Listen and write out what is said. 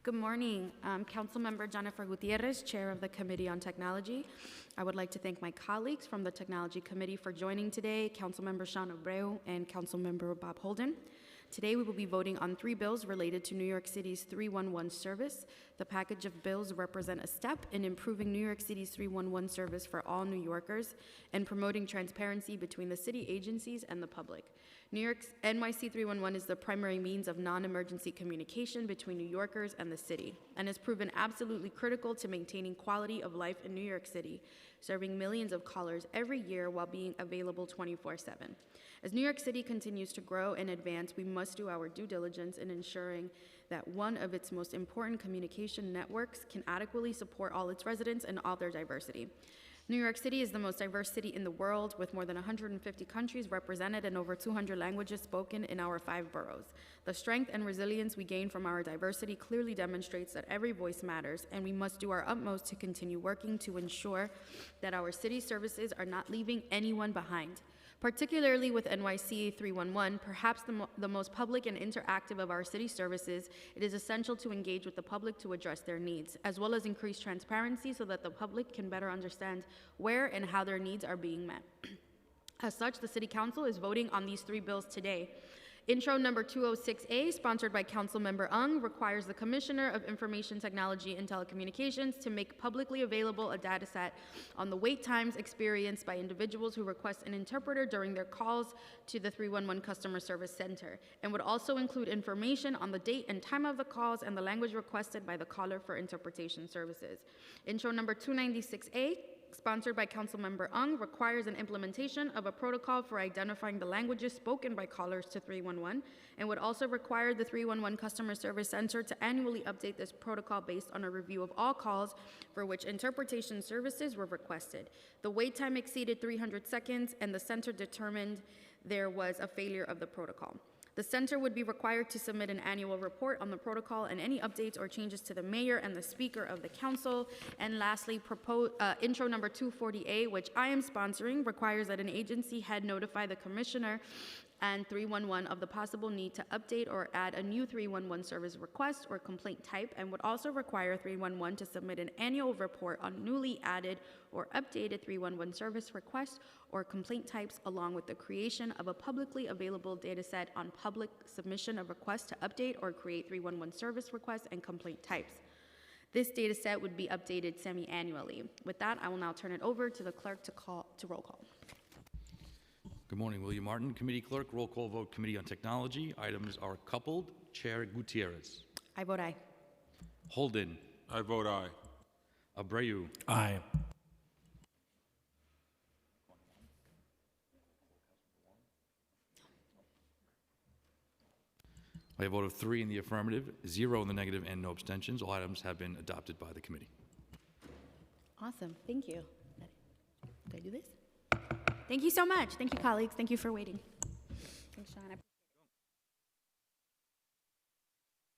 Good morning. Councilmember Jennifer Gutierrez, Chair of the Committee on Technology. I would like to thank my colleagues from the Technology Committee for joining today, Councilmember Sean Abreu and Councilmember Bob Holden. Today we will be voting on 3 bills related to New York City's 311 service. The package of bills represent a step in improving New York City's 311 service for all New Yorkers and promoting transparency between the city agencies and the public. New York's NYC 311 is the primary means of non-emergency communication between New Yorkers and the city, and has proven absolutely critical to maintaining quality of life in New York City, serving millions of callers every year while being available 24/7. As New York City continues to grow and advance, we must do our due diligence in ensuring that one of its most important communication networks can adequately support all its residents and all their diversity. New York City is the most diverse city in the world, with more than 150 countries represented and over 200 languages spoken in our 5 boroughs. The strength and resilience we gain from our diversity clearly demonstrates that every voice matters, and we must do our utmost to continue working to ensure that our city services are not leaving anyone behind. Particularly with NYC 311, perhaps the most public and interactive of our city services, it is essential to engage with the public to address their needs, as well as increase transparency so that the public can better understand where and how their needs are being met. As such, the City Council is voting on these 3 bills today. Intro number 206A, sponsored by Councilmember Ung, requires the Commissioner of Information Technology and Telecommunications to make publicly available a data set on the wait times experienced by individuals who request an interpreter during their calls to the 311 Customer Service Center, and would also include information on the date and time of the calls and the language requested by the caller for interpretation services. Intro number 296A, sponsored by Councilmember Ung, requires an implementation of a protocol for identifying the languages spoken by callers to 311, and would also require the 311 Customer Service Center to annually update this protocol based on a review of all calls for which interpretation services were requested. The wait time exceeded 300 seconds, and the center determined there was a failure of the protocol. The center would be required to submit an annual report on the protocol and any updates or changes to the mayor and the speaker of the council. And lastly, intro number 240A, which I am sponsoring, requires that an agency head notify the commissioner and 311 of the possible need to update or add a new 311 service request or complaint type, and would also require 311 to submit an annual report on newly added or updated 311 service requests or complaint types, along with the creation of a publicly available data set on public submission of requests to update or create 311 service requests and complaint types. This data set would be updated semi-annually. With that, I will now turn it over to the clerk to roll call. Good morning, William Martin, Committee Clerk. Roll call vote, Committee on Technology. Items are coupled. Chair Gutierrez. I vote aye. Holden. I vote aye. Abreu. Aye. By a vote of 3 in the affirmative, 0 in the negative, and no abstentions, all items have been adopted by the committee. Awesome. Thank you. Did I do this? Thank you so much. Thank you, colleagues. Thank you for waiting. Thanks, Sean.